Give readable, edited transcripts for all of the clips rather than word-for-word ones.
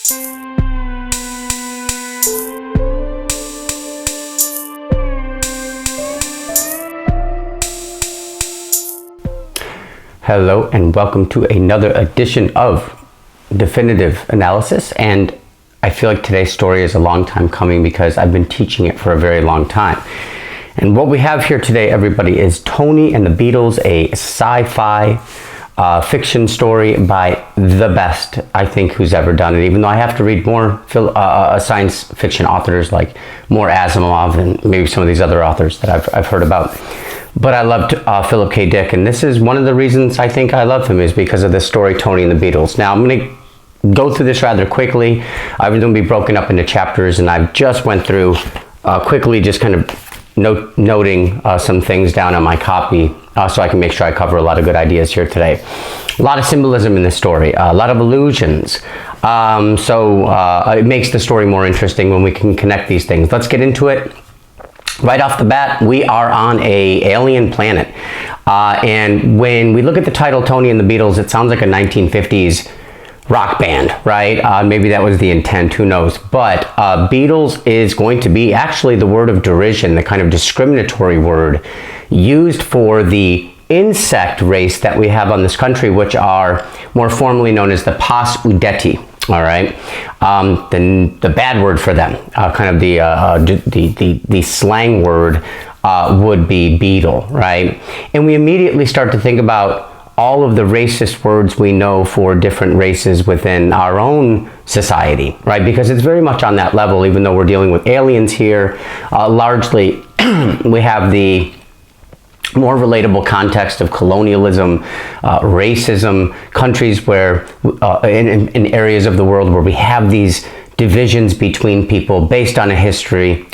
Hello and welcome to another edition of Definitive Analysis, and I feel like today's story is a long time coming because I've been teaching it for a very long time. And what we have here today, everybody, is Tony and the Beetles, a sci-fi fiction story by the best, I think, who's ever done it, even though I have to read more science fiction authors like more Asimov and maybe some of these other authors that I've heard about. But I loved Philip K. Dick, and this is one of the reasons I think I love him is because of this story, Tony and the Beetles. Now, I'm going to go through this rather quickly. I'm going to be broken up into chapters, and I've just went through quickly, just kind of noting some things down on my copy so I can make sure I cover a lot of good ideas here today. A lot of symbolism in this story, a lot of allusions. So it makes the story more interesting when we can connect these things. Let's get into it. Right off the bat, we are on an alien planet. And when we look at the title, Tony and the Beetles, it sounds like a 1950s rock band, right? Maybe that was the intent, who knows? But Beetles is going to be actually the word of derision, the kind of discriminatory word used for the insect race that we have on this country, which are more formally known as the Pas-udeti. All right, then the bad word for them, kind of the slang word would be beetle, right? And we immediately start to think about all of the racist words we know for different races within our own society, right? Because it's very much on that level, even though we're dealing with aliens here. Largely, we have the more relatable context of colonialism, racism, countries where, in areas of the world where we have these divisions between people based on a history.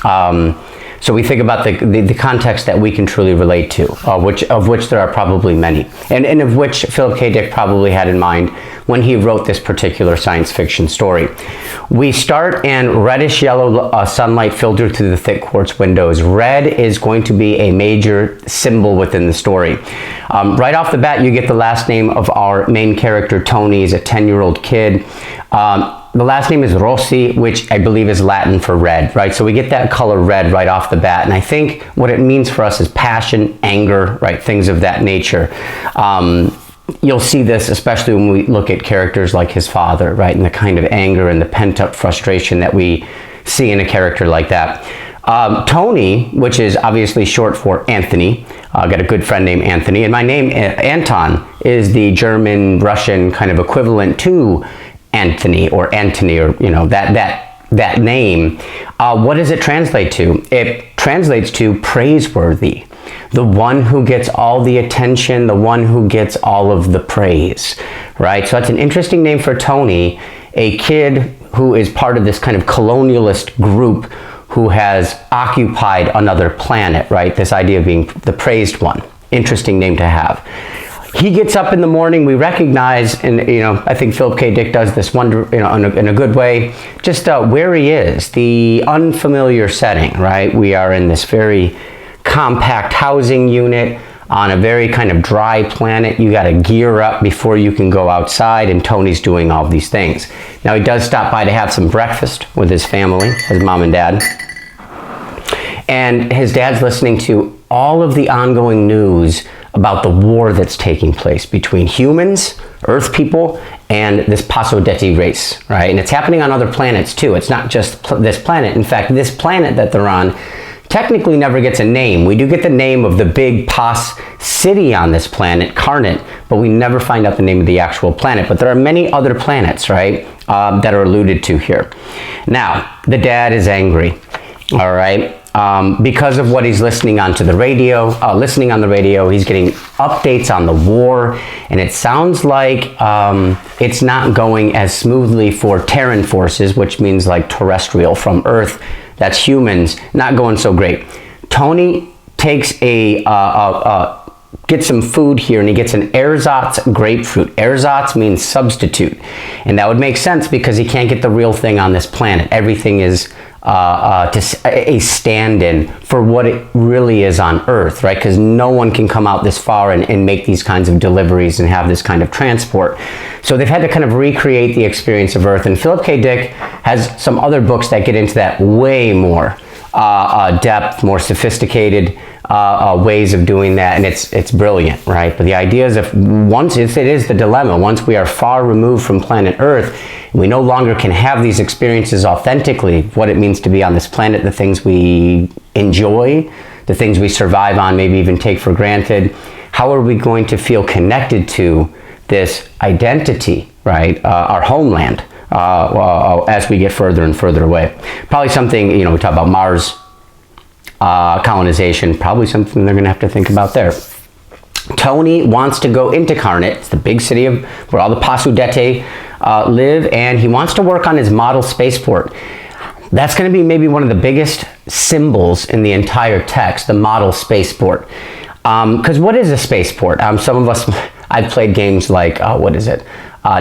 So we think about the context that we can truly relate to, of which there are probably many, and of which Philip K. Dick probably had in mind when he wrote this particular science fiction story. We start and reddish yellow sunlight filtered through the thick quartz windows. Red is going to be a major symbol within the story. Right off the bat, you get the last name of our main character, Tony. Is a 10-year-old kid. The last name is Rossi, which I believe is Latin for red, right? So we get that color red right off the bat. And I think what it means for us is passion, anger, right? Things of that nature. You'll see this especially when we look at characters like his father, right? And the kind of anger and the pent-up frustration that we see in a character like that. Tony, which is obviously short for Anthony. I've got a good friend named Anthony. And my name, Anton, is the German, Russian kind of equivalent to Anthony, or you know, that name. What does it translate to? It translates to praiseworthy, the one who gets all the attention, the one who gets all of the praise, right? So that's an interesting name for Tony, a kid who is part of this kind of colonialist group who has occupied another planet, right? This idea of being the praised one. Interesting name to have. He gets up in the morning, we recognize, and I think Philip K. Dick does this in a good way, just where he is, the unfamiliar setting, right? We are in this very compact housing unit on a very kind of dry planet. You got to gear up before you can go outside, and Tony's doing all these things. Now he does stop by to have some breakfast with his family, his mom and dad. And his dad's listening to all of the ongoing news about the war that's taking place between humans, Earth people, and this Pas-udeti race, right? And it's happening on other planets too. It's not just this planet. In fact, this planet that they're on technically never gets a name. We do get the name of the big Pas city on this planet, Karnet, but we never find out the name of the actual planet. But there are many other planets, right, that are alluded to here. Now, the dad is angry, all right? Because of what he's listening on the radio, he's getting updates on the war, and it sounds like it's not going as smoothly for Terran forces, which means like terrestrial from Earth. That's humans, not going so great. Tony takes gets some food here, and he gets an ersatz grapefruit. Ersatz means substitute, and that would make sense because he can't get the real thing on this planet. Everything is a stand-in for what it really is on Earth, right? Because no one can come out this far and make these kinds of deliveries and have this kind of transport. So they've had to kind of recreate the experience of Earth. And Philip K. Dick has some other books that get into that way more depth, more sophisticated ways of doing that, and it's brilliant, right? But the idea is, it is the dilemma. Once we are far removed from planet Earth, we no longer can have these experiences authentically, what it means to be on this planet, the things we enjoy, the things we survive on, maybe even take for granted. How are we going to feel connected to this identity, right? Our homeland, as we get further and further away. Probably something, we talk about Mars colonization, probably something they're going to have to think about there. Tony wants to go into Karnet. It's the big city where all the Pas-udeti live, and he wants to work on his model spaceport. That's going to be maybe one of the biggest symbols in the entire text, the model spaceport. Because what is a spaceport? Some of us, I've played games like, what is it?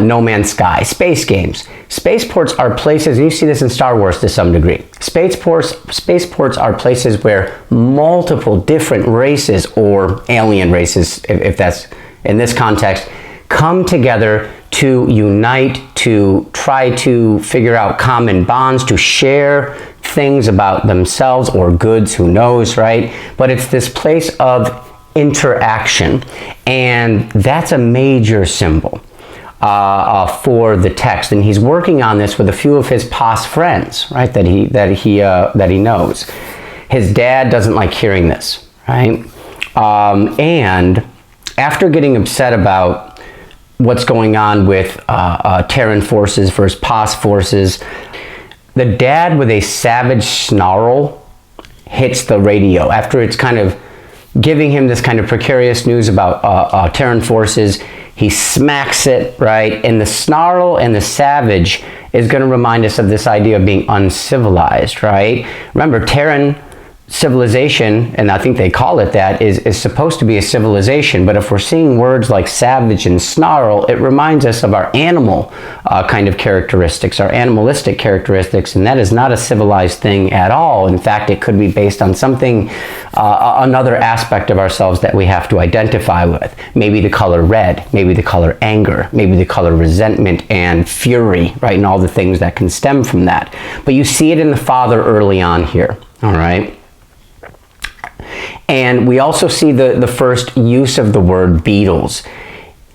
No Man's Sky, space games. Spaceports are places, and you see this in Star Wars to some degree. Spaceports are places where multiple different races, or alien races, if that's in this context, come together to unite, to try to figure out common bonds, to share things about themselves or goods, who knows, right? But it's this place of interaction, and that's a major symbol for the text. And he's working on this with a few of his Pas friends, right? That he knows. His dad doesn't like hearing this, right? And after getting upset about what's going on with Terran forces versus Pas forces, the dad, with a savage snarl, hits the radio after it's kind of giving him this kind of precarious news about Terran forces. He smacks it, right? And the snarl and the savage is going to remind us of this idea of being uncivilized, right? Remember, Terran civilization, and I think they call it that, is supposed to be a civilization. But if we're seeing words like savage and snarl, it reminds us of our animal kind of characteristics, our animalistic characteristics, and that is not a civilized thing at all. In fact, it could be based on something, another aspect of ourselves that we have to identify with. Maybe the color red, maybe the color anger, maybe the color resentment and fury, right? And all the things that can stem from that. But you see it in the father early on here, all right? And we also see the first use of the word Beetles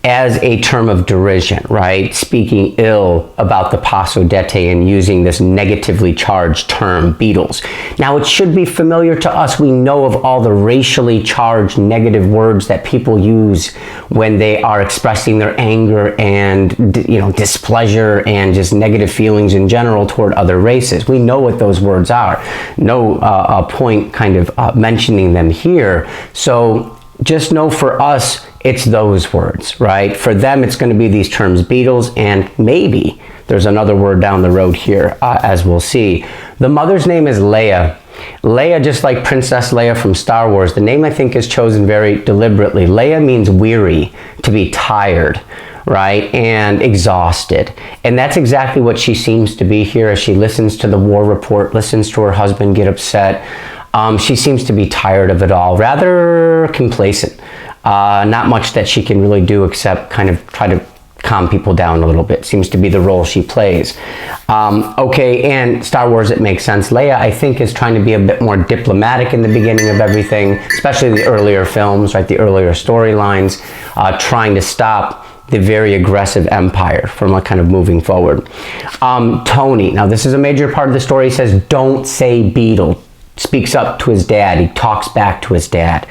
as a term of derision, right? Speaking ill about the Pas-udeti and using this negatively charged term, Beetles. Now, it should be familiar to us. We know of all the racially charged negative words that people use when they are expressing their anger and, displeasure and just negative feelings in general toward other races. We know what those words are. No point kind of mentioning them here. So just know, for us, it's those words, right? For them, it's going to be these terms, Beetles, and maybe there's another word down the road here, as we'll see. The mother's name is Leia. Leia, just like Princess Leia from Star Wars, the name, I think, is chosen very deliberately. Leia means weary, to be tired, right, and exhausted. And that's exactly what she seems to be here as she listens to the war report, listens to her husband get upset. She seems to be tired of it all, rather complacent. Not much that she can really do except kind of try to calm people down a little bit. Seems to be the role she plays. Okay, and Star Wars, it makes sense. Leia, I think, is trying to be a bit more diplomatic in the beginning of everything, especially the earlier films, right, the earlier storylines, trying to stop the very aggressive empire from kind of moving forward. Tony, now this is a major part of the story. He says, don't say beetle. Speaks up to his dad. He talks back to his dad.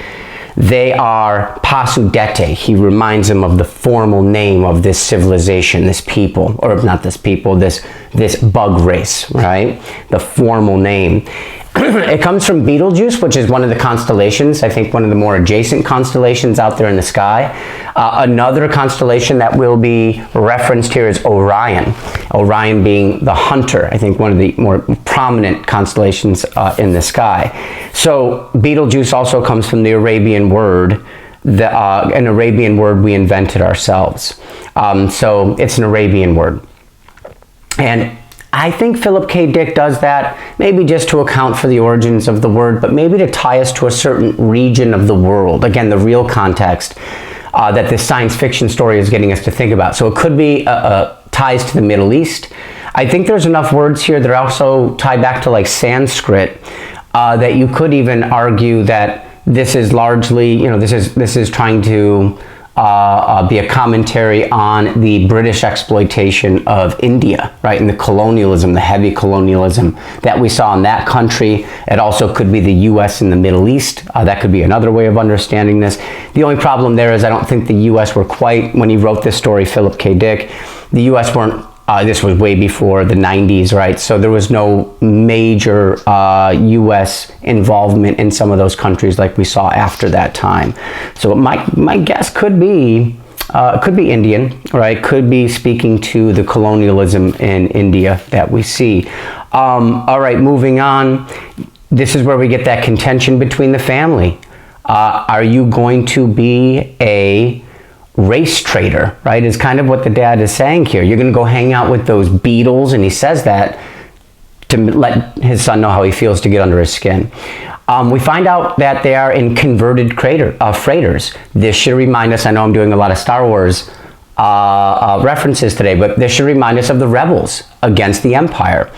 They are Pas-udeti. He reminds him of the formal name of this civilization, this people, or not this people, this bug race, right? The formal name. It comes from Betelgeuse, which is one of the constellations, I think one of the more adjacent constellations out there in the sky. Another constellation that will be referenced here is Orion. Orion being the hunter, I think one of the more prominent constellations in the sky. So Betelgeuse also comes from the Arabian word, an Arabian word we invented ourselves. So it's an Arabian word. And I think Philip K. Dick does that, maybe just to account for the origins of the word, but maybe to tie us to a certain region of the world. Again, the real context that this science fiction story is getting us to think about. So it could be ties to the Middle East. I think there's enough words here that also tie back to like Sanskrit that you could even argue that this is largely, this is trying to be a commentary on the British exploitation of India, right? And the colonialism, the heavy colonialism that we saw in that country. It also could be the U.S. in the Middle East. That could be another way of understanding this. The only problem there is I don't think the U.S. were quite, when he wrote this story, Philip K. Dick, the U.S. weren't, this was way before the 90s, right? So there was no major U.S. involvement in some of those countries like we saw after that time. So my guess could be Indian, right? Could be speaking to the colonialism in India that we see. All right, moving on. This is where we get that contention between the family. Are you going to be a race traitor, right, is kind of what the dad is saying here. You're going to go hang out with those beetles, and he says that to let his son know how he feels, to get under his skin. We find out that they are in converted freighters. This should remind us, I know I'm doing a lot of Star Wars references today, but this should remind us of the rebels against the Empire.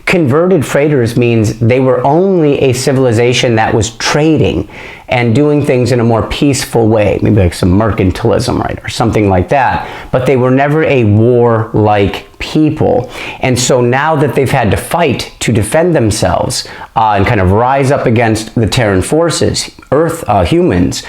Converted freighters means they were only a civilization that was trading and doing things in a more peaceful way, maybe like some mercantilism, right, or something like that. But they were never a war-like people. And so now that they've had to fight to defend themselves and kind of rise up against the Terran forces, humans,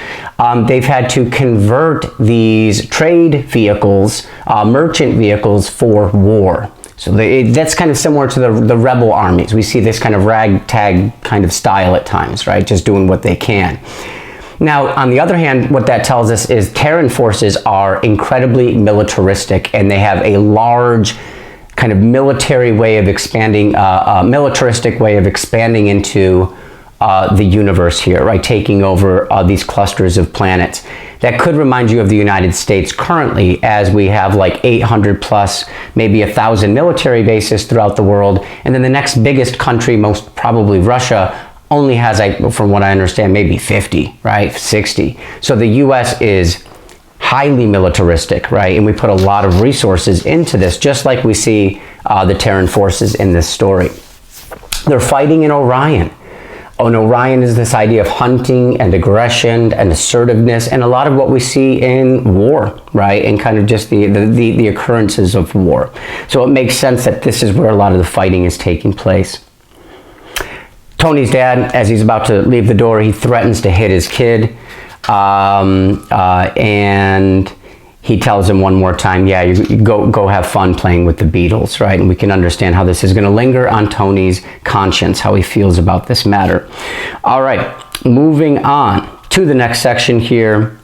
they've had to convert these trade vehicles, merchant vehicles, for war. So that's kind of similar to the rebel armies. We see this kind of ragtag kind of style at times, right? Just doing what they can. Now, on the other hand, what that tells us is Terran forces are incredibly militaristic, and they have a large kind of military way of expanding, militaristic way of expanding into the universe here, right? Taking over these clusters of planets. That could remind you of the United States currently, as we have like 800 plus, maybe 1,000 military bases throughout the world. And then the next biggest country, most probably Russia, only has, from what I understand, maybe 50, right? 60. So the US is highly militaristic, right? And we put a lot of resources into this, just like we see the Terran forces in this story. They're fighting in Orion. And Orion is this idea of hunting and aggression and assertiveness, and a lot of what we see in war, right? And kind of just the occurrences of war. So it makes sense that this is where a lot of the fighting is taking place. Tony's dad, as he's about to leave the door, he threatens to hit his kid. And he tells him one more time, yeah, you go have fun playing with the Beetles, right? And we can understand how this is going to linger on Tony's conscience, how he feels about this matter. All right, moving on to the next section here.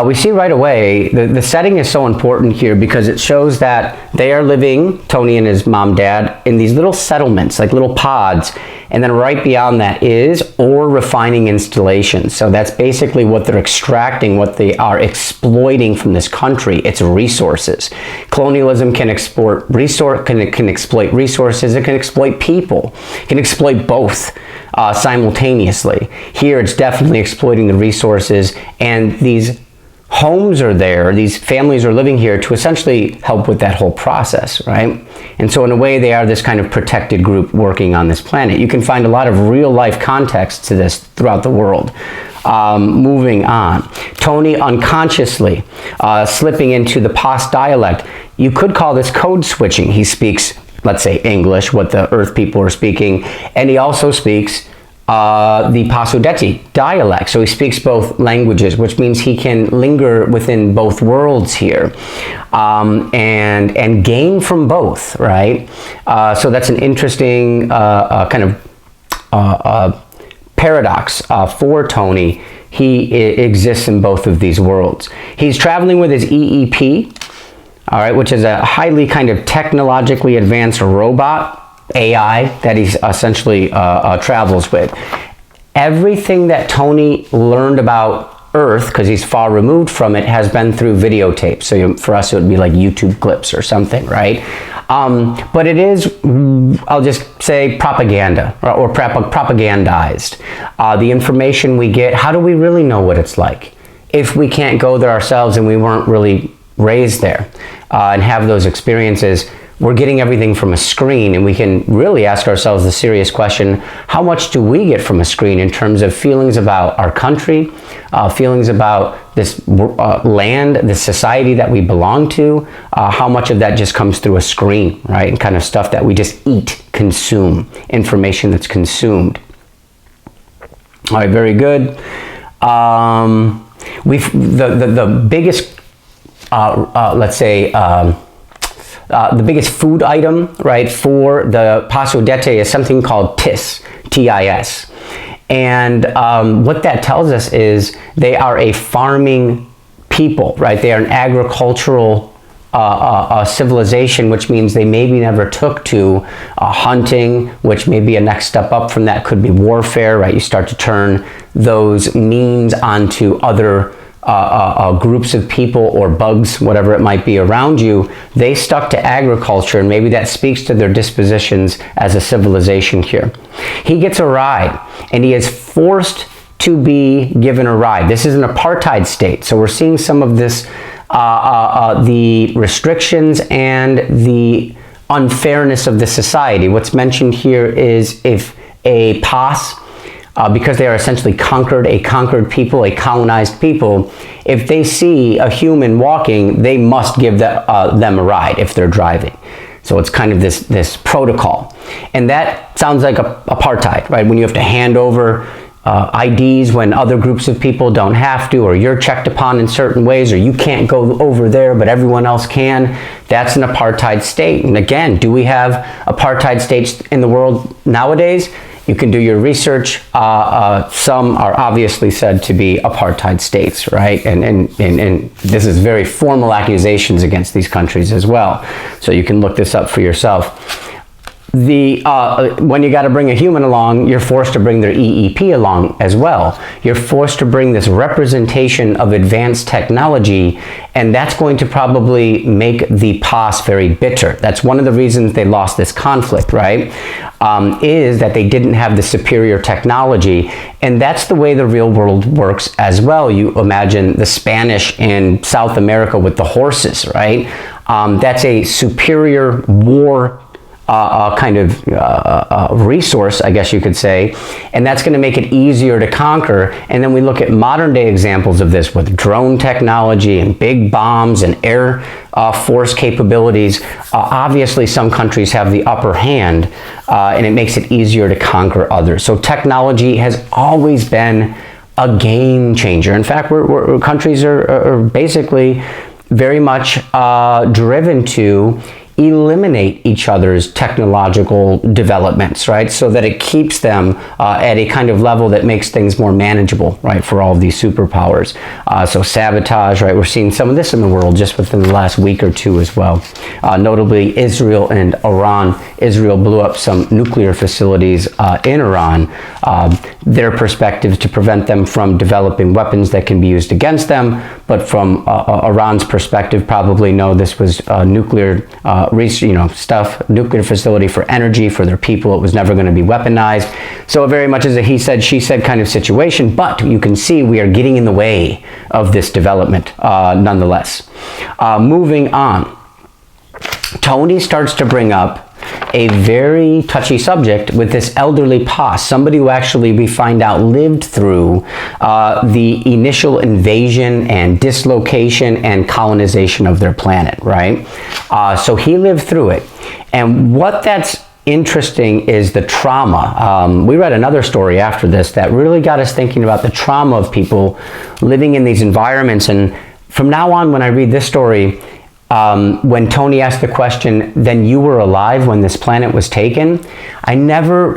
We see right away the setting is so important here because it shows that they are living, Tony and his mom, dad, in these little settlements, like little pods. And then right beyond that is ore refining installations. So that's basically what they're extracting, what they are exploiting from this country. It's resources. Colonialism can exploit resources. It can exploit people. It can exploit both simultaneously. Here it's definitely exploiting the resources, and these homes are there, these families are living here to essentially help with that whole process, right? And so in a way, they are this kind of protected group working on this planet. You can find a lot of real life context to this throughout the world. Moving on. Tony unconsciously slipping into the Pas dialect. You could call this code switching. He speaks, let's say, English, what the Earth people are speaking, and he also speaks the Pas-udeti dialect. So he speaks both languages, which means he can linger within both worlds here and gain from both, right? So that's an interesting kind of paradox for Tony. He exists in both of these worlds. He's traveling with his EEP, all right, which is a highly kind of technologically advanced robot, AI, that he essentially travels with. Everything that Tony learned about Earth, because he's far removed from it, has been through videotape. So for us, it would be like YouTube clips or something, right? But it is, I'll just say, propaganda or propagandized. The information we get, how do we really know what it's like if we can't go there ourselves and we weren't really raised there and have those experiences? We're getting everything from a screen, and we can really ask ourselves the serious question, how much do we get from a screen in terms of feelings about our country, feelings about this land, the society that we belong to? How much of that just comes through a screen, right? And kind of stuff that we just eat, consume, information that's consumed. All right, very good. The biggest, let's say, the biggest food item, right, for the Pas-udeti is something called TIS, T-I-S. And what that tells us is they are a farming people, right? They are an agricultural civilization, which means they maybe never took to hunting, which may be a next step up from that, could be warfare, right? You start to turn those means onto other groups of people or bugs, whatever it might be around you. They stuck to agriculture, and maybe that speaks to their dispositions as a civilization here. He gets a ride, and he is forced to be given a ride. This is an apartheid state, so we're seeing some of this, the restrictions and the unfairness of the society. What's mentioned here is if a Pas, because they are essentially a conquered people, a colonized people, if they see a human walking, they must give them a ride if they're driving. So it's kind of this protocol. And that sounds like apartheid, right? When you have to hand over IDs when other groups of people don't have to, or you're checked upon in certain ways, or you can't go over there, but everyone else can. That's an apartheid state. And again, do we have apartheid states in the world nowadays? You can do your research. Some are obviously said to be apartheid states, right? And this is very formal accusations against these countries as well. So you can look this up for yourself. When you got to bring a human along, you're forced to bring their EEP along as well. You're forced to bring this representation of advanced technology, and that's going to probably make the Pas very bitter. That's one of the reasons they lost this conflict, right? Is that they didn't have the superior technology, and that's the way the real world works as well. You imagine the Spanish in South America with the horses, right? That's a superior war kind of resource, I guess you could say, and that's going to make it easier to conquer. And then we look at modern day examples of this with drone technology and big bombs and air force capabilities. Obviously some countries have the upper hand, and it makes it easier to conquer others. So technology has always been a game changer. In fact, countries are basically very much driven to eliminate each other's technological developments, right? So that it keeps them at a kind of level that makes things more manageable, right, for all of these superpowers. So sabotage, right? We're seeing some of this in the world just within the last week or two as well. Notably, Israel and Iran. Israel blew up some nuclear facilities in Iran. Their perspective to prevent them from developing weapons that can be used against them, but from Iran's perspective, probably no, this was nuclear stuff, nuclear facility for energy for their people. It was never going to be weaponized. So very much as a he said, she said kind of situation, but you can see we are getting in the way of this development nonetheless. Moving on, Tony starts to bring up a very touchy subject with this elderly Pas, somebody who actually we find out lived through the initial invasion and dislocation and colonization of their planet, right? So he lived through it. And what that's interesting is the trauma. We read another story after this that really got us thinking about the trauma of people living in these environments. And from now on, when I read this story, when Tony asked the question, then you were alive when this planet was taken, I never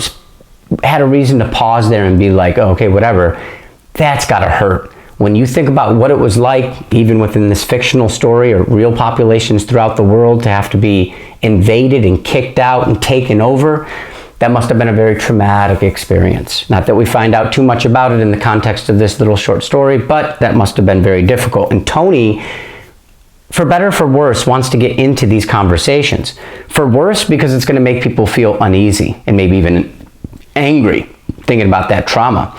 had a reason to pause there and be like, oh, okay, whatever. That's gotta hurt. When you think about what it was like, even within this fictional story or real populations throughout the world, to have to be invaded and kicked out and taken over, that must have been a very traumatic experience. Not that we find out too much about it in the context of this little short story, but that must have been very difficult. And Tony for better or for worse, wants to get into these conversations. For worse, because it's going to make people feel uneasy and maybe even angry, thinking about that trauma.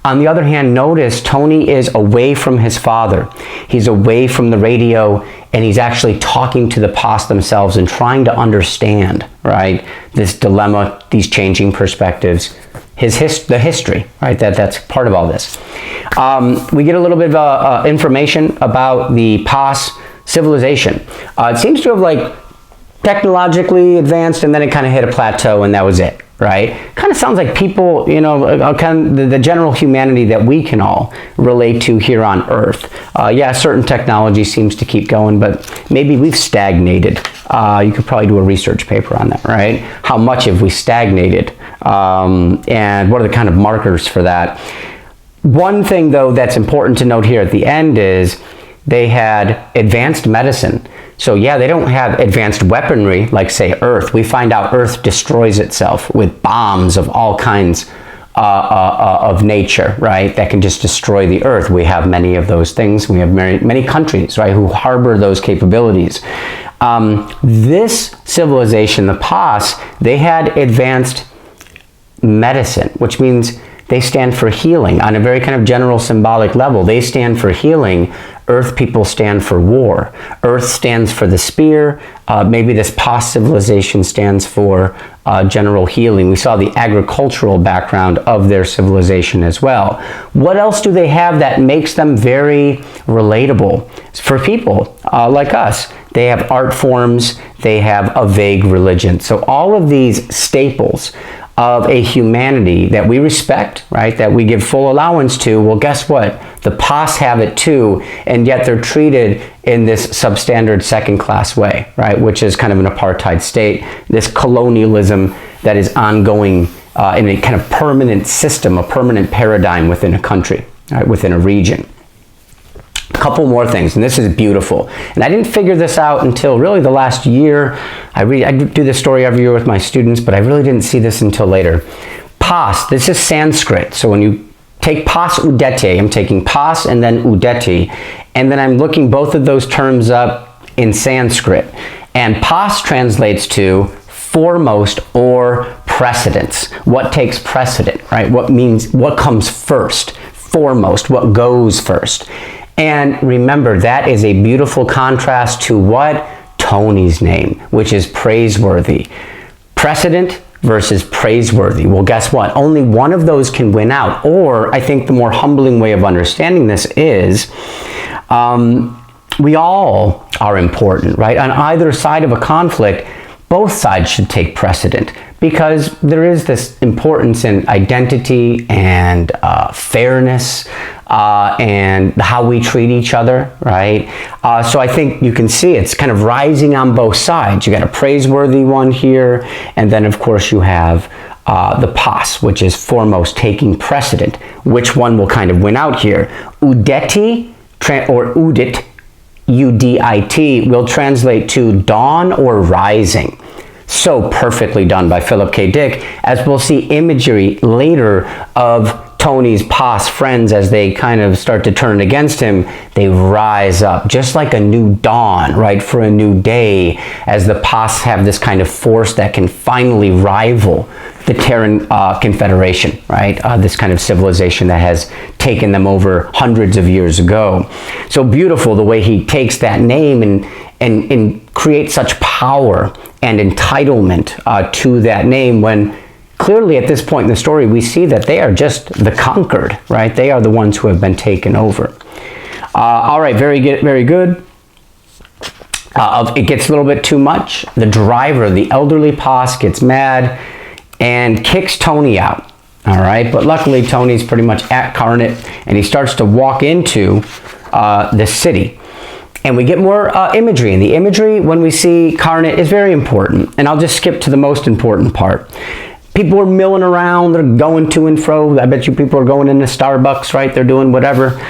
On the other hand, notice Tony is away from his father. He's away from the radio, and he's actually talking to the Pas themselves and trying to understand, right, this dilemma, these changing perspectives, the history, right? That's part of all this. We get a little bit of information about the Pas civilization. It seems to have like technologically advanced, and then it kind of hit a plateau, and that was it, right? Kind of sounds like people, you know, kind of the general humanity that we can all relate to here on Earth. Yeah, certain technology seems to keep going, but maybe we've stagnated. You could probably do a research paper on that, right? How much have we stagnated? And what are the kind of markers for that? One thing, though, that's important to note here at the end is they had advanced medicine. So yeah, they don't have advanced weaponry like, say, Earth. We find out Earth destroys itself with bombs of all kinds of nature, right? That can just destroy the Earth. We have many of those things. We have many countries, right, who harbor those capabilities. This civilization, the Pas, they had advanced medicine, which means they stand for healing on a very kind of general symbolic level. They stand for healing. Earth people stand for war. Earth stands for the spear. Maybe this Pas civilization stands for general healing. We saw the agricultural background of their civilization as well. What else do they have that makes them very relatable for people like us? They have art forms. They have a vague religion. So all of these staples of a humanity that we respect, right, that we give full allowance to, well, guess what? The Pas have it too, and yet they're treated in this substandard second-class way, right, which is kind of an apartheid state, this colonialism that is ongoing in a kind of permanent system, a permanent paradigm within a country, right, within a region. A couple more things, and this is beautiful. And I didn't figure this out until really the last year. I do this story every year with my students, but I really didn't see this until later. Pas, this is Sanskrit. So when you take Pas-udeti, I'm taking Pas and then udeti, and then I'm looking both of those terms up in Sanskrit. And Pas translates to foremost or precedence. What takes precedent, right? What comes first, foremost, what goes first. And remember, that is a beautiful contrast to what? Tony's name, which is praiseworthy. Precedent versus praiseworthy. Well, guess what? Only one of those can win out. Or I think the more humbling way of understanding this is we all are important, right? On either side of a conflict, both sides should take precedent, because there is this importance in identity and fairness and how we treat each other, right? So I think you can see it's kind of rising on both sides. You got a praiseworthy one here, and then of course you have the Pas, which is foremost, taking precedent. Which one will kind of win out here? Udeti or udit, U-D-I-T, will translate to dawn or rising. So perfectly done by Philip K. Dick, as we'll see imagery later of Tony's Pas friends as they kind of start to turn against him. They rise up just like a new dawn, right, for a new day, as the Pas have this kind of force that can finally rival the Terran Confederation, right? This kind of civilization that has taken them over hundreds of years ago. So beautiful the way he takes that name and creates such power and entitlement to that name, when clearly at this point in the story we see that they are just the conquered, right? They are the ones who have been taken over. All right, very good, very good. It gets a little bit too much. The driver, the elderly Pas, gets mad and kicks Tony out. All right, but luckily Tony's pretty much at Karnet, and he starts to walk into the city. And we get more imagery, and the imagery when we see Karnet is very important. And I'll just skip to the most important part. People are milling around, they're going to and fro. I bet you people are going into Starbucks, right? They're doing whatever.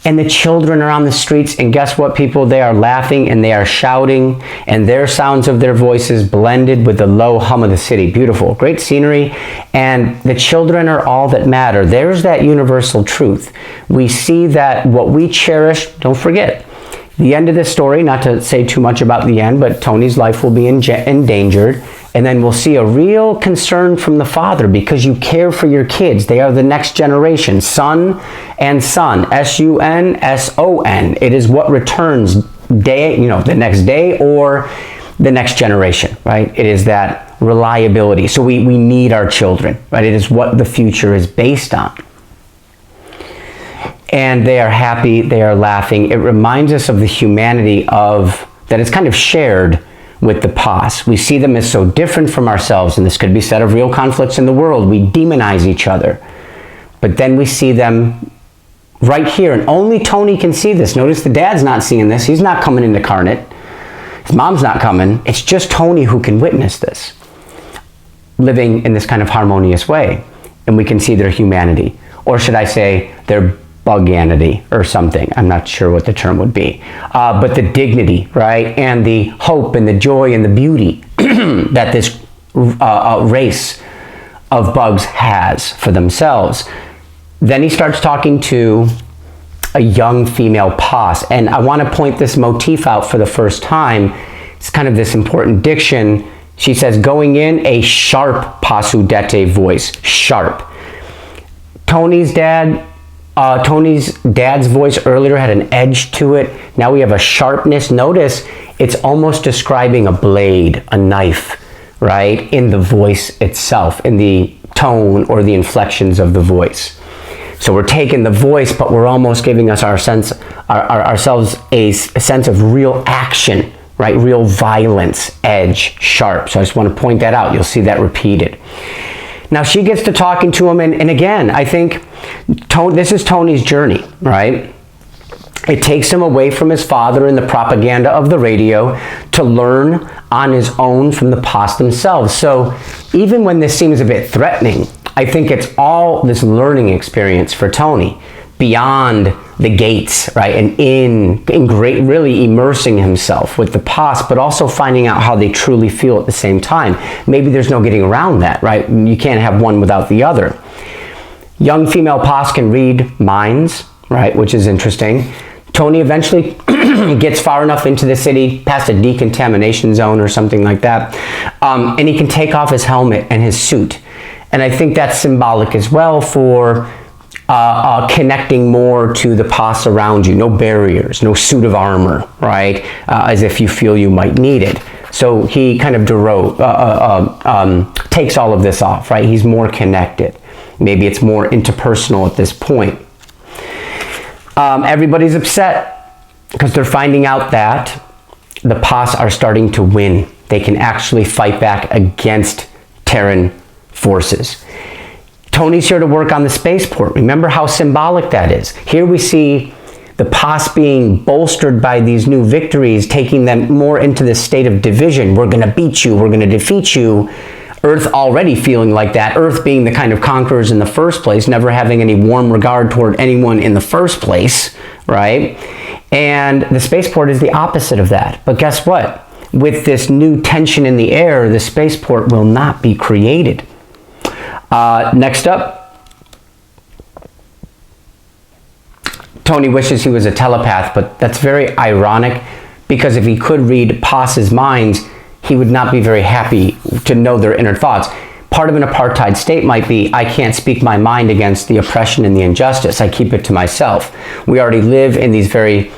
And the children are on the streets, and guess what, people? They are laughing and they are shouting, and their sounds of their voices blended with the low hum of the city. Beautiful, great scenery, and the children are all that matter. There's that universal truth. We see that what we cherish, don't forget, The end of this story, not to say too much about the end, but Tony's life will be endangered. And then we'll see a real concern from the father because you care for your kids. They are the next generation. Son and son. S-U-N-S-O-N. It is what returns the next day or the next generation, right? It is that reliability. So we need our children, right? It is what the future is based on. And they are happy, they are laughing. It reminds us of the humanity that is kind of shared with the Pas. We see them as so different from ourselves, and this could be said of real conflicts in the world. We demonize each other. But then we see them right here, and only Tony can see this. Notice the dad's not seeing this. He's not coming into Karnet. His mom's not coming. It's just Tony who can witness this, living in this kind of harmonious way. And we can see their humanity. Or should I say, their buganity or something. I'm not sure what the term would be. But the dignity, right? And the hope and the joy and the beauty that this race of bugs has for themselves. Then he starts talking to a young female Pas. And I want to point this motif out for the first time. It's kind of this important diction. She says, going in, a sharp Pas-udeti voice. Sharp. Tony's dad's voice earlier had an edge to it. Now we have a sharpness. Notice it's almost describing a blade, a knife, right? In the voice itself, in the tone or the inflections of the voice. So we're taking the voice, but we're almost giving us ourselves a sense of real action, right? Real violence, edge, sharp. So I just want to point that out. You'll see that repeated. Now she gets to talking to him, and again, I think this is Tony's journey, right? It takes him away from his father and the propaganda of the radio to learn on his own from the Pas themselves. So even when this seems a bit threatening, I think it's all this learning experience for Tony beyond the gates, right? And really immersing himself with the Pas, but also finding out how they truly feel at the same time. Maybe there's no getting around that, right? You can't have one without the other. Young female Pas can read minds, right? Which is interesting. Tony eventually gets far enough into the city, past a decontamination zone or something like that, and he can take off his helmet and his suit. And I think that's symbolic as well for connecting more to the Pas around you. No barriers, no suit of armor, right? As if you feel you might need it. So he kind of takes all of this off, right? He's more connected. Maybe it's more interpersonal at this point. Everybody's upset because they're finding out that the Pas are starting to win. They can actually fight back against Terran forces. Tony's here to work on the spaceport. Remember how symbolic that is. Here we see the Pas being bolstered by these new victories, taking them more into this state of division. We're going to beat you. We're going to defeat you. Earth already feeling like that. Earth being the kind of conquerors in the first place, never having any warm regard toward anyone in the first place, right? And the spaceport is the opposite of that. But guess what? With this new tension in the air, the spaceport will not be created. Next up, Tony wishes he was a telepath, but that's very ironic because if he could read Pas's minds, he would not be very happy to know their inner thoughts. Part of an apartheid state might be, I can't speak my mind against the oppression and the injustice. I keep it to myself. We already live in these very,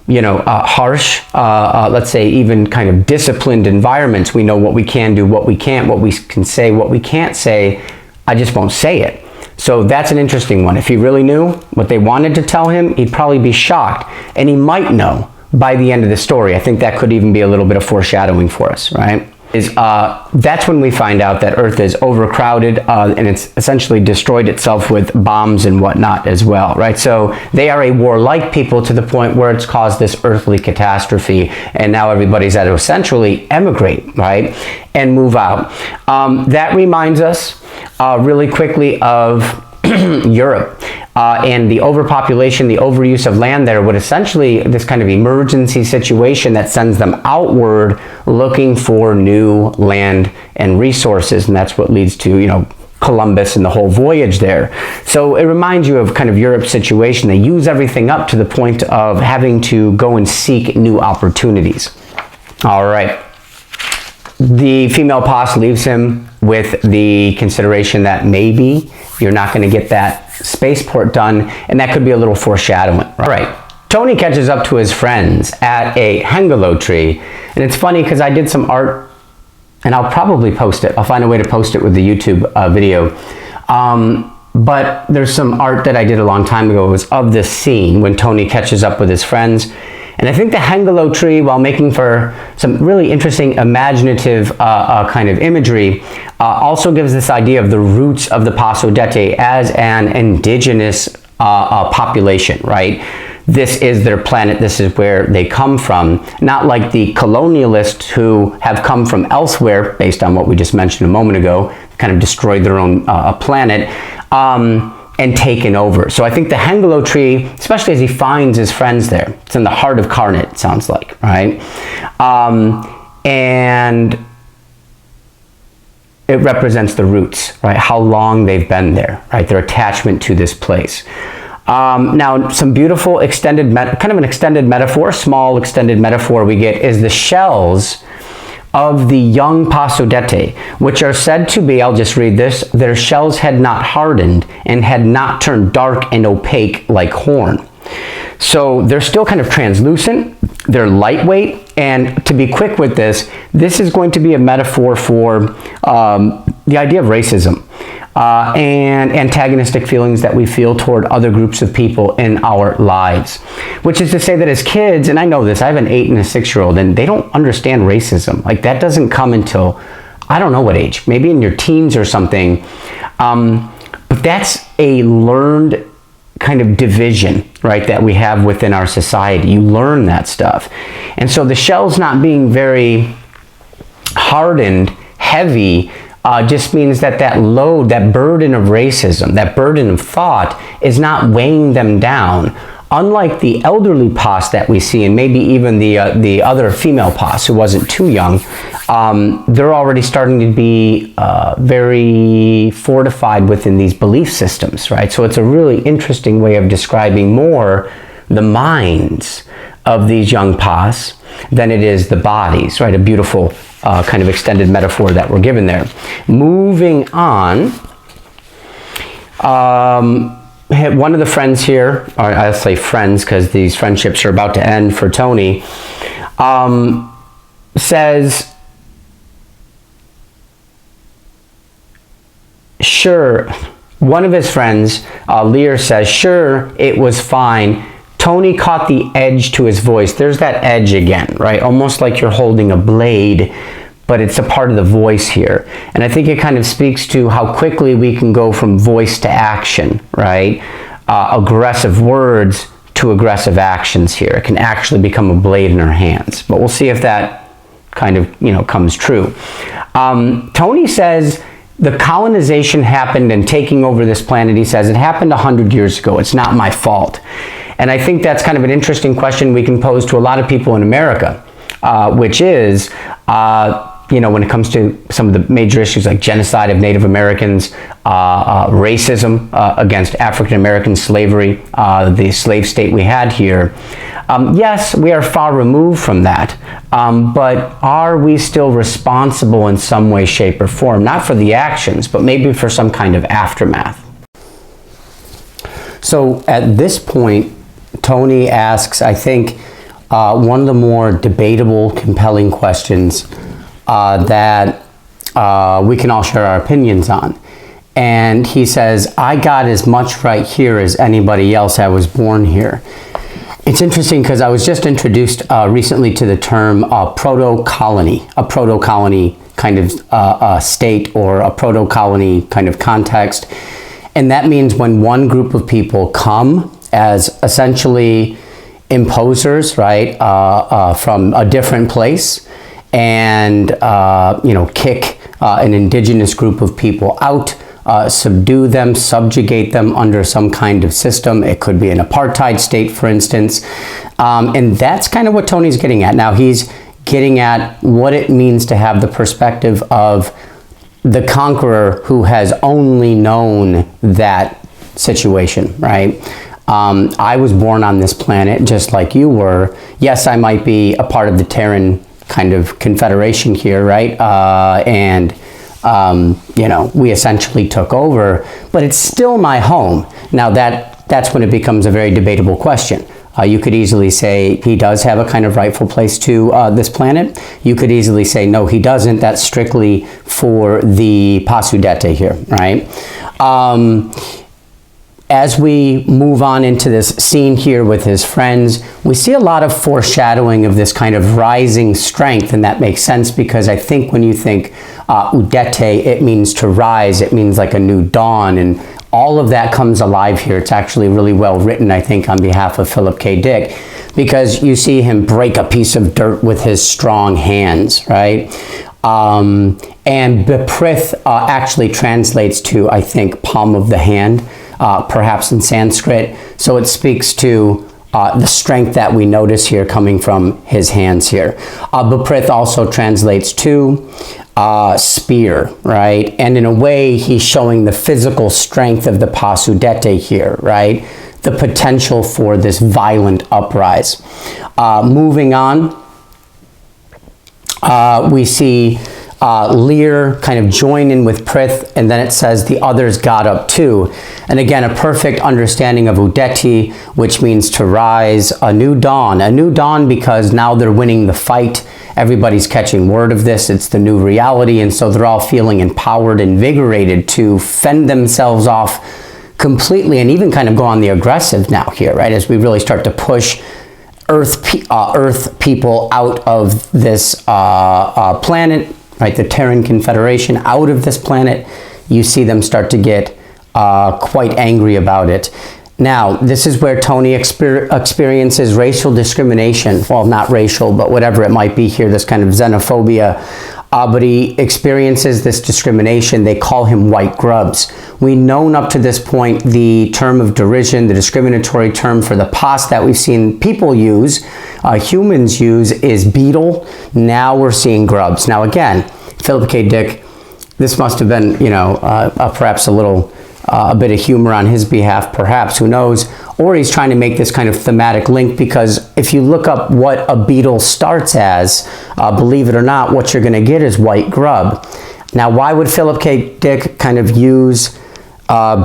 harsh, let's say even kind of disciplined environments. We know what we can do, what we can't, what we can say, what we can't say. I just won't say it. So that's an interesting one. If he really knew what they wanted to tell him, he'd probably be shocked. And he might know by the end of the story. I think that could even be a little bit of foreshadowing for us, right? That's when we find out that Earth is overcrowded and it's essentially destroyed itself with bombs and whatnot as well, right? So they are a warlike people to the point where it's caused this earthly catastrophe, and now everybody's had to essentially emigrate, right, and move out. That reminds us really quickly of Europe. And the overpopulation, the overuse of land there would essentially, this kind of emergency situation that sends them outward looking for new land and resources. And that's what leads to, Columbus and the whole voyage there. So it reminds you of kind of Europe's situation. They use everything up to the point of having to go and seek new opportunities. All right. The female Pas leaves him with the consideration that maybe you're not going to get that spaceport done, and that could be a little foreshadowing. All right. Tony catches up to his friends at a Hengalo tree, and it's funny because I did some art, and I'll probably post it. I'll find a way to post it with the YouTube video. But there's some art that I did a long time ago. It was of this scene when Tony catches up with his friends. And I think the Hengalo tree, while making for some really interesting imaginative kind of imagery, also gives this idea of the roots of the Pas-udeti as an indigenous population, right? This is their planet, this is where they come from, not like the colonialists who have come from elsewhere, based on what we just mentioned a moment ago, kind of destroyed their own planet, and taken over. So I think the Hengalo tree, especially as he finds his friends there, it's in the heart of Karnet, it sounds like, right? And it represents the roots, right? How long they've been there, right? Their attachment to this place. Now, some beautiful extended, kind of an extended metaphor, small extended metaphor we get is the shells of the young Pas-udeti, which are said to be, I'll just read this, their shells had not hardened and had not turned dark and opaque like horn. So they're still kind of translucent, they're lightweight, and to be quick with this is going to be a metaphor for the idea of racism. And antagonistic feelings that we feel toward other groups of people in our lives. Which is to say that as kids, and I know this, I have an 8 and a 6-year-old, and they don't understand racism. Like, that doesn't come until, I don't know what age, maybe in your teens or something. But that's a learned kind of division, right, that we have within our society. You learn that stuff. And so the shells not being very hardened, heavy, just means that that load, that burden of racism, that burden of thought is not weighing them down. Unlike the elderly Pas that we see, and maybe even the other female Pas who wasn't too young, they're already starting to be very fortified within these belief systems, right? So it's a really interesting way of describing more the minds of these young Pas than it is the bodies, right? A beautiful kind of extended metaphor that we're given there. Moving on, one of the friends here, or I'll say friends because these friendships are about to end for Tony, says, sure, one of his friends, Lear, says, sure, it was fine. Tony caught the edge to his voice. There's that edge again, right? Almost like you're holding a blade, but it's a part of the voice here. And I think it kind of speaks to how quickly we can go from voice to action, right? Aggressive words to aggressive actions here. It can actually become a blade in our hands. But we'll see if that kind of, comes true. Tony says the colonization happened and taking over this planet, he says, it happened 100 years ago. It's not my fault. And I think that's kind of an interesting question we can pose to a lot of people in America, which is, when it comes to some of the major issues like genocide of Native Americans, racism against African Americans, slavery, the slave state we had here. Yes, we are far removed from that, but are we still responsible in some way, shape, or form? Not for the actions, but maybe for some kind of aftermath. So at this point, Tony asks, I think, one of the more debatable, compelling questions that we can all share our opinions on. And he says, I got as much right here as anybody else. I was born here. It's interesting because I was just introduced recently to the term proto-colony, a proto-colony kind of state or a proto-colony kind of context. And that means when one group of people come as essentially imposers, right, from a different place, and kick an indigenous group of people out, subdue them, subjugate them under some kind of system. It could be an apartheid state, for instance, and that's kind of what Tony's getting at. Now he's getting at what it means to have the perspective of the conqueror who has only known that situation, right? I was born on this planet just like you were. Yes, I might be a part of the Terran kind of Confederation here, right? You know, we essentially took over, but it's still my home. Now that's when it becomes a very debatable question. You could easily say he does have a kind of rightful place to this planet. You could easily say, no, he doesn't. That's strictly for the Pas-udeti here, right? As we move on into this scene here with his friends, we see a lot of foreshadowing of this kind of rising strength, and that makes sense because I think when you think udete, it means to rise, it means like a new dawn, and all of that comes alive here. It's actually really well written, I think, on behalf of Philip K. Dick, because you see him break a piece of dirt with his strong hands, right? And beprith actually translates to, I think, palm of the hand, perhaps in Sanskrit. So it speaks to the strength that we notice here coming from his hands here. Beprith also translates to spear, right? And in a way, he's showing the physical strength of the Pas-udeti here, right? The potential for this violent uprise. Moving on, we see Lear kind of join in with Prith, and then it says the others got up too. And again, a perfect understanding of udeti, which means to rise, a new dawn because now they're winning the fight. Everybody's catching word of this. It's the new reality, and so they're all feeling empowered, invigorated to fend themselves off completely and even kind of go on the aggressive now here, right? As we really start to push Earth people out of this planet, right? The Terran Confederation out of this planet. You see them start to get quite angry about it. Now, this is where Tony experiences racial discrimination. Well, not racial, but whatever it might be here, this kind of xenophobia. But he experiences this discrimination. They call him white grubs. We've known up to this point the term of derision, the discriminatory term for the past that we've seen people use, humans use, is beetle. Now we're seeing grubs. Now again, Philip K. Dick, this must have been, you know, perhaps a bit of humor on his behalf, perhaps, who knows, or he's trying to make this kind of thematic link, because if you look up what a beetle starts as, believe it or not, what you're going to get is white grub. Now, why would Philip K. Dick kind of use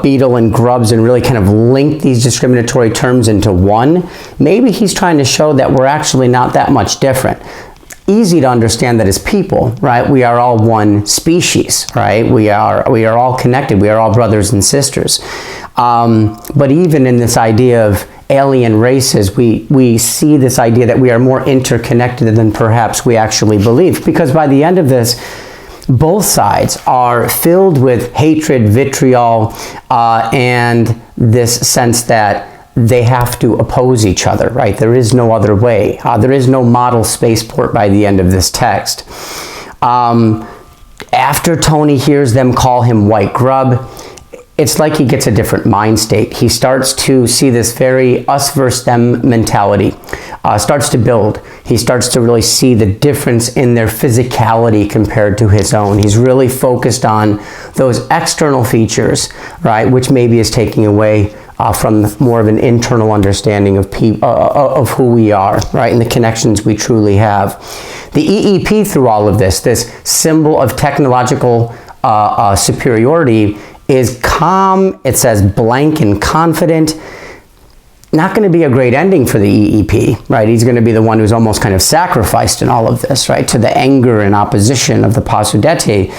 beetle and grubs and really kind of link these discriminatory terms into one? Maybe he's trying to show that we're actually not that much different. Easy to understand that as people, right? We are all one species, right? We are all connected. We are all brothers and sisters. But even in this idea of alien races, we see this idea that we are more interconnected than perhaps we actually believe. Because by the end of this, both sides are filled with hatred, vitriol, and this sense that they have to oppose each other, right? There is no other way. There is no model spaceport by the end of this text. After Tony hears them call him white grub, it's like he gets a different mind state. He starts to see this very us versus them mentality, starts to build. He starts to really see the difference in their physicality compared to his own. He's really focused on those external features, right, which maybe is taking away from more of an internal understanding of who we are, right, and the connections we truly have. The EEP through all of this symbol of technological superiority, is calm. It says blank and confident. Not going to be a great ending for the EEP, right? He's going to be the one who's almost kind of sacrificed in all of this, right, to the anger and opposition of the Pas-udeti.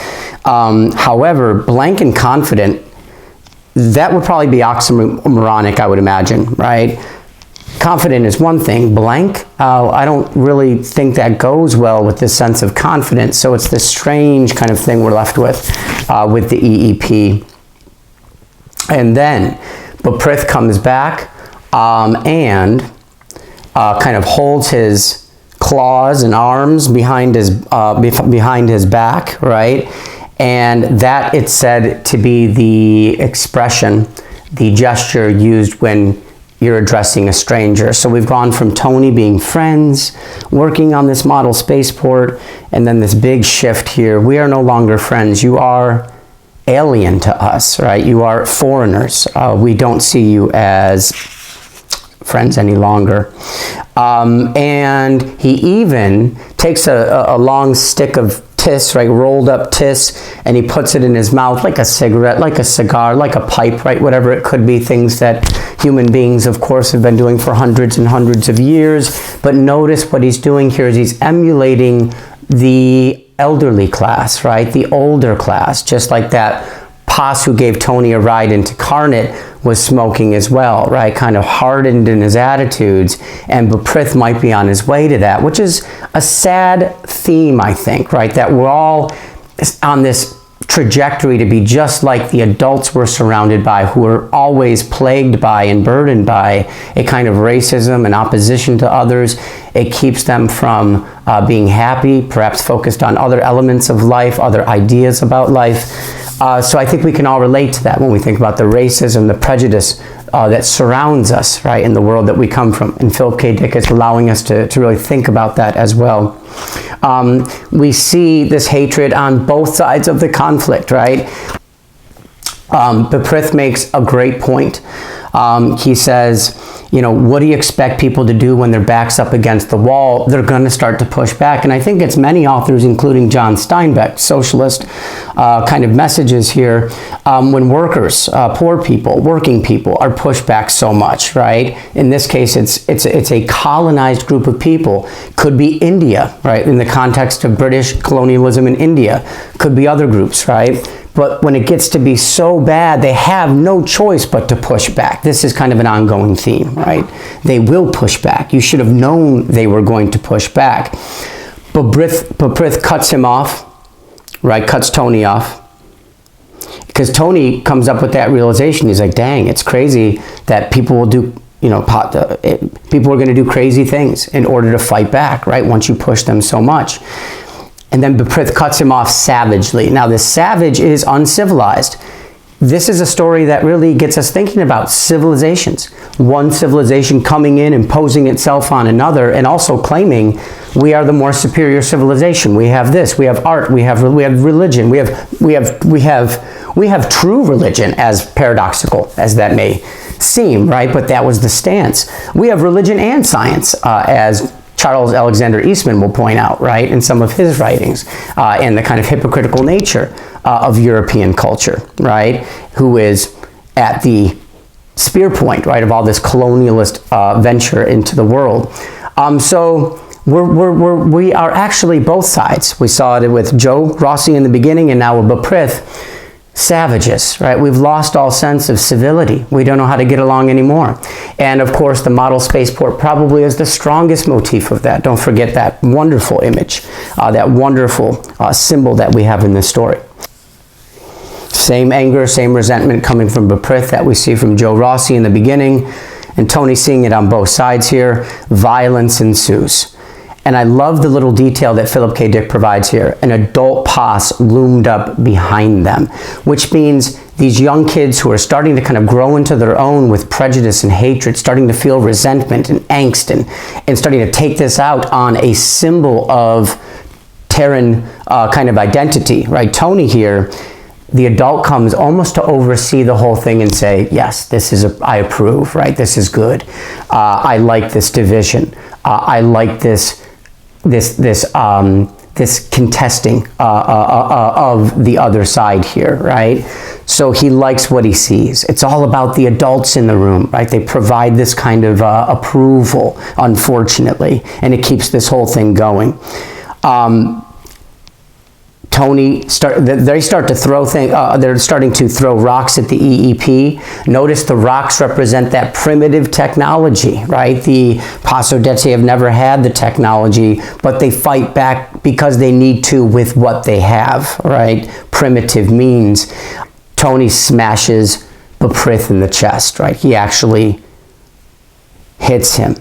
However, blank and confident, that would probably be oxymoronic, I would imagine, right? Confident is one thing. Blank, I don't really think that goes well with this sense of confidence. So it's this strange kind of thing we're left with the EEP. And then Beprith comes back and kind of holds his claws and arms behind his back, right? And that, it's said to be the expression, the gesture used when you're addressing a stranger. So we've gone from Tony being friends, working on this model spaceport, and then this big shift here. We are no longer friends. You are alien to us, right? You are foreigners. We don't see you as friends any longer. And he even takes a long stick of tis, right, rolled up tis, and he puts it in his mouth like a cigarette, like a cigar, like a pipe, right, whatever it could be, things that human beings, of course, have been doing for hundreds and hundreds of years. But notice what he's doing here is he's emulating the elderly class, right, the older class, just like that Pas who gave Tony a ride into Karnet was smoking as well, right? Kind of hardened in his attitudes, and Beprith might be on his way to that, which is a sad theme, I think, right? That we're all on this trajectory to be just like the adults we're surrounded by, who are always plagued by and burdened by a kind of racism and opposition to others. It keeps them from being happy, perhaps focused on other elements of life, other ideas about life. So I think we can all relate to that when we think about the racism, the prejudice that surrounds us, right, in the world that we come from. And Philip K. Dick is allowing us to really think about that as well. We see this hatred on both sides of the conflict, right? Beprith makes a great point. He says, you know, what do you expect people to do when their back's up against the wall? They're going to start to push back. And I think it's many authors, including John Steinbeck, socialist kind of messages here, when workers, poor people, working people are pushed back so much, right? In this case, it's a colonized group of people. Could be India, right? In the context of British colonialism in India. Could be other groups, right? But when it gets to be so bad, they have no choice but to push back. This is kind of an ongoing theme, right? They will push back. You should have known they were going to push back. But Beprith cuts him off, right? Cuts Tony off. Because Tony comes up with that realization. He's like, dang, it's crazy that people will do, you know, people are going to do crazy things in order to fight back, right? Once you push them so much. And then Beprith cuts him off savagely. Now, this savage is uncivilized. This is a story that really gets us thinking about civilizations. One civilization coming in, imposing itself on another, and also claiming we are the more superior civilization. We have this, we have art, we have religion, we have true religion, as paradoxical as that may seem, right? But that was the stance. We have religion and science, as Charles Alexander Eastman will point out, right, in some of his writings, and the kind of hypocritical nature of European culture, right, who is at the spear point, right, of all this colonialist venture into the world. So we are actually both sides. We saw it with Joe Rossi in the beginning, and now with Beprith. Savages, right? We've lost all sense of civility. We don't know how to get along anymore. And of course, the model spaceport probably is the strongest motif of that. Don't forget that wonderful image, that wonderful symbol that we have in this story. Same anger, same resentment coming from Beprith that we see from Joe Rossi in the beginning, and Tony seeing it on both sides here. Violence ensues. And I love the little detail that Philip K. Dick provides here. An adult Pas loomed up behind them, which means these young kids who are starting to kind of grow into their own with prejudice and hatred, starting to feel resentment and angst, and starting to take this out on a symbol of Terran kind of identity, right? Tony here, the adult comes almost to oversee the whole thing and say, yes, this is, I approve, right? This is good. I like this division. I like this contesting of the other side here, right? So he likes what he sees. It's all about the adults in the room, right? They provide this kind of approval, unfortunately, and it keeps this whole thing going. They start to throw things, they're starting to throw rocks at the EEP. Notice the rocks represent that primitive technology, right? The Pas-udeti have never had the technology, but they fight back because they need to with what they have, right? Primitive means. Tony smashes Beprith in the chest, right? He actually hits him.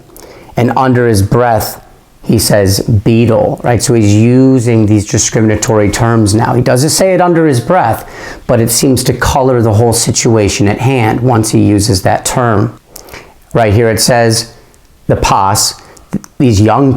And under his breath, he says beetle, right? So he's using these discriminatory terms now. He doesn't say it under his breath, but it seems to color the whole situation at hand once he uses that term. right here it says the Pas, these young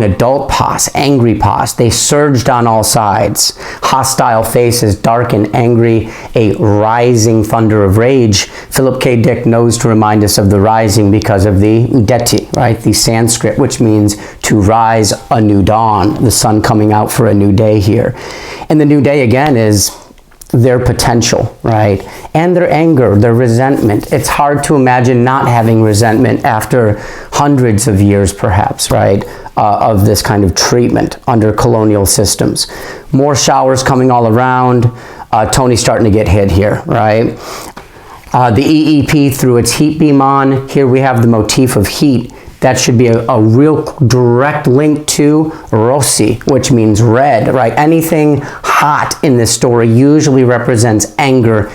adult Pas, angry Pas, they surged on all sides. Hostile faces, dark and angry, a rising thunder of rage. Philip K. Dick knows to remind us of the rising because of the udeti, right? The Sanskrit, which means to rise, a new dawn, the sun coming out for a new day here. And the new day again is their potential, right? And their anger, their resentment. It's hard to imagine not having resentment after hundreds of years, perhaps, right, of this kind of treatment under colonial systems. More showers coming all around. Tony's starting to get hit here, right? The EEP threw its heat beam on. Here we have the motif of heat. That should be a real direct link to Rossi, which means red, right? Anything hot in this story usually represents anger.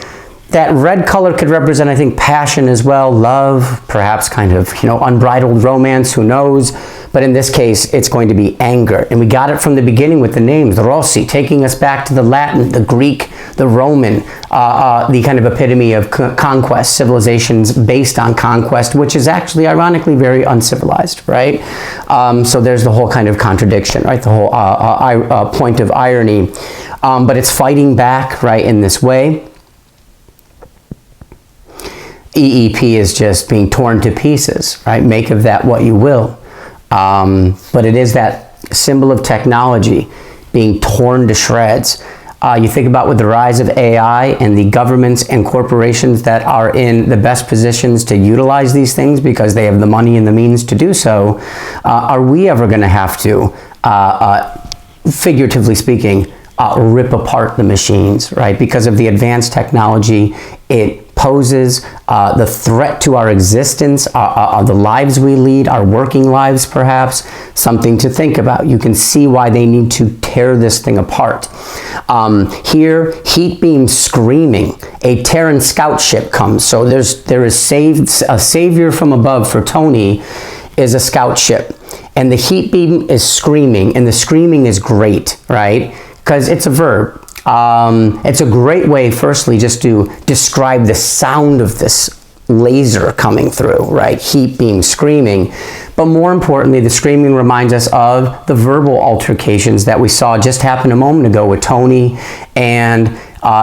That red color could represent, I think, passion as well, love, perhaps kind of, unbridled romance, who knows? But in this case, it's going to be anger. And we got it from the beginning with the names, the Rossi, taking us back to the Latin, the Greek, the Roman, the kind of epitome of conquest, civilizations based on conquest, which is actually, ironically, very uncivilized, right? So there's the whole kind of contradiction, right? The whole point of irony. But it's fighting back, right, in this way. EEP is just being torn to pieces, right? Make of that what you will. But it is that symbol of technology being torn to shreds. You think about with the rise of AI and the governments and corporations that are in the best positions to utilize these things because they have the money and the means to do so, are we ever going to have to, figuratively speaking, rip apart the machines, right? Because of the advanced technology it poses, the threat to our existence, the lives we lead, our working lives perhaps, something to think about. You can see why they need to tear this thing apart. Here, heat beam screaming, a Terran scout ship comes. So there is a savior from above for Tony is a scout ship. And the heat beam is screaming, and the screaming is great, right? Because it's a verb. It's a great way, firstly, just to describe the sound of this laser coming through, right? Heat beam screaming. But more importantly, the screaming reminds us of the verbal altercations that we saw just happen a moment ago with Tony and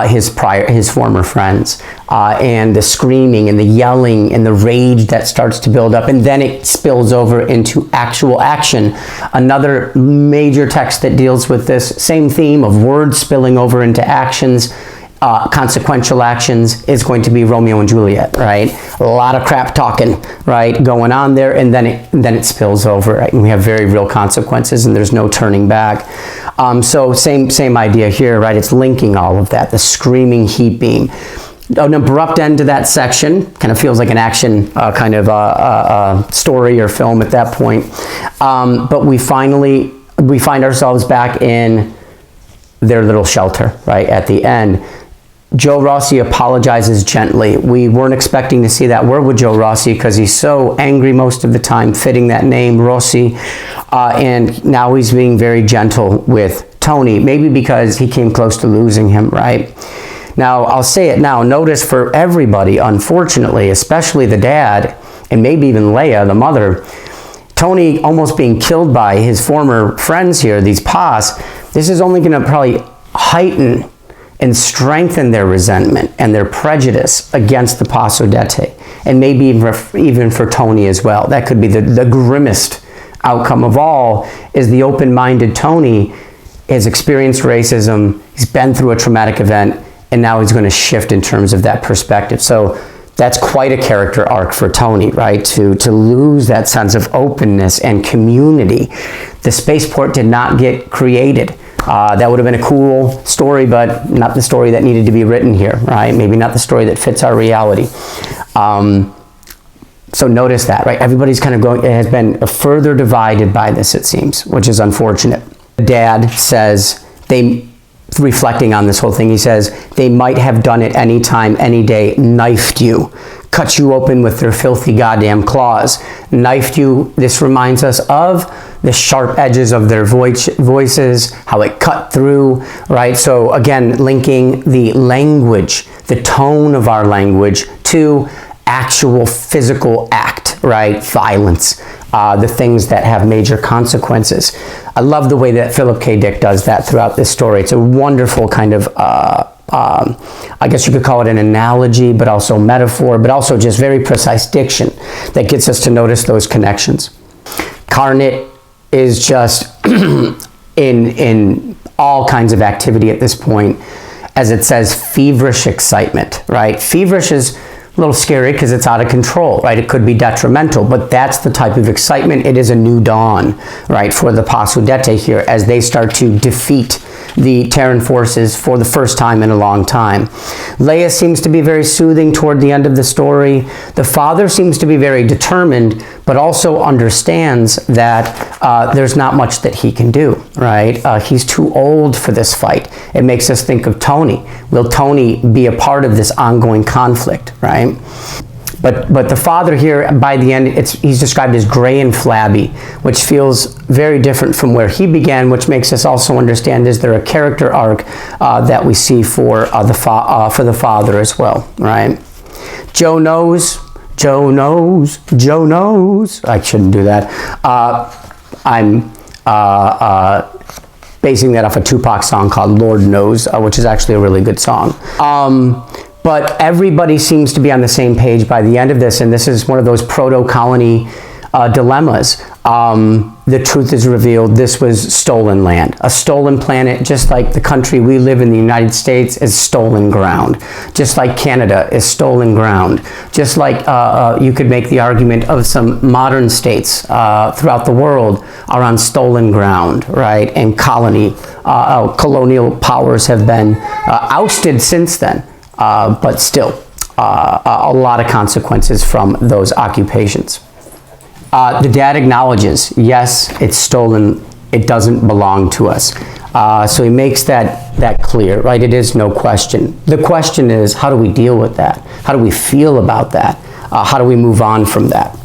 his former friends, and the screaming and the yelling and the rage that starts to build up, and then it spills over into actual action. Another major text that deals with this same theme of words spilling over into actions, consequential actions, is going to be Romeo and Juliet, right? A lot of crap talking, right, going on there, and then it spills over, right? And we have very real consequences, and there's no turning back. So same idea here, right? It's linking all of that, the screaming heat beam. An abrupt end to that section, kind of feels like an action kind of story or film at that point. But we find ourselves back in their little shelter, right, at the end. Joe Rossi apologizes gently. We weren't expecting to see that word with Joe Rossi because he's so angry most of the time, fitting that name, Rossi. And now he's being very gentle with Tony, maybe because he came close to losing him, right? Now, I'll say it now. Notice for everybody, unfortunately, especially the dad, and maybe even Leia, the mother, Tony almost being killed by his former friends here, these Pas, this is only going to probably heighten and strengthen their resentment and their prejudice against the Pas-udeti, and maybe even for Tony as well. That could be the grimmest outcome of all, is the open-minded Tony has experienced racism, he's been through a traumatic event, and now he's going to shift in terms of that perspective. So that's quite a character arc for Tony, right? To lose that sense of openness and community. The spaceport did not get created. That would have been a cool story, but not the story that needed to be written here, right? Maybe not the story that fits our reality. So notice that, right? Everybody's kind of has been further divided by this, it seems, which is unfortunate. The dad says, reflecting on this whole thing, he says, they might have done it any time, any day, knifed you, cut you open with their filthy goddamn claws, knifed you. This reminds us of the sharp edges of their voices, how it cut through, right? So again, linking the language, the tone of our language to actual physical act, right? Violence, the things that have major consequences. I love the way that Philip K. Dick does that throughout this story. It's a wonderful kind of, I guess you could call it an analogy, but also metaphor, but also just very precise diction that gets us to notice those connections. Karnet is just in all kinds of activity at this point. As it says, feverish excitement, right? Feverish is a little scary because it's out of control, right? It could be detrimental, but that's the type of excitement. It is a new dawn, right, for the Pas-udeti here as they start to defeat the Terran forces for the first time in a long time. Leia seems to be very soothing toward the end of the story. The father seems to be very determined, but also understands that there's not much that he can do, right? He's too old for this fight. It makes us think of Tony. Will Tony be a part of this ongoing conflict, right? But the father here, by the end, he's described as gray and flabby, which feels very different from where he began, which makes us also understand, is there a character arc that we see for the father as well, right? Joe knows. I shouldn't do that. I'm basing that off a Tupac song called Lord Knows, which is actually a really good song. But everybody seems to be on the same page by the end of this, and this is one of those proto-colony dilemmas. The truth is revealed. This was stolen land, a stolen planet, just like the country we live in, the United States, is stolen ground, just like Canada is stolen ground, just like you could make the argument of some modern states throughout the world are on stolen ground, right? And colonial powers have been ousted since then. But still, a lot of consequences from those occupations. The dad acknowledges, yes, it's stolen, it doesn't belong to us. So he makes that clear, right? It is no question. The question is, how do we deal with that? How do we feel about that? How do we move on from that?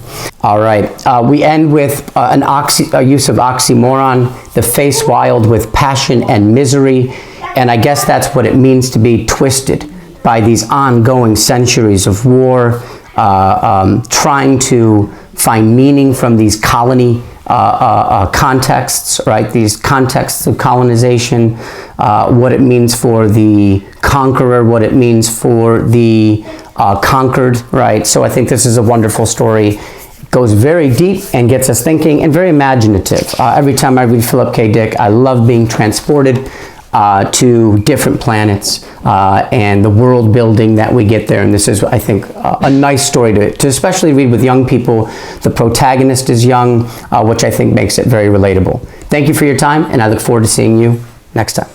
All right, we end with a use of oxymoron, the face wild with passion and misery, and I guess that's what it means to be twisted by these ongoing centuries of war, trying to find meaning from these colony contexts, right? These contexts of colonization, what it means for the conqueror, what it means for the conquered, right? So I think this is a wonderful story. It goes very deep and gets us thinking, and very imaginative. Every time I read Philip K. Dick, I love being transported to different planets and the world building that we get there. And this is, I think, a nice story to especially read with young people. The protagonist is young, which I think makes it very relatable. Thank you for your time, and I look forward to seeing you next time.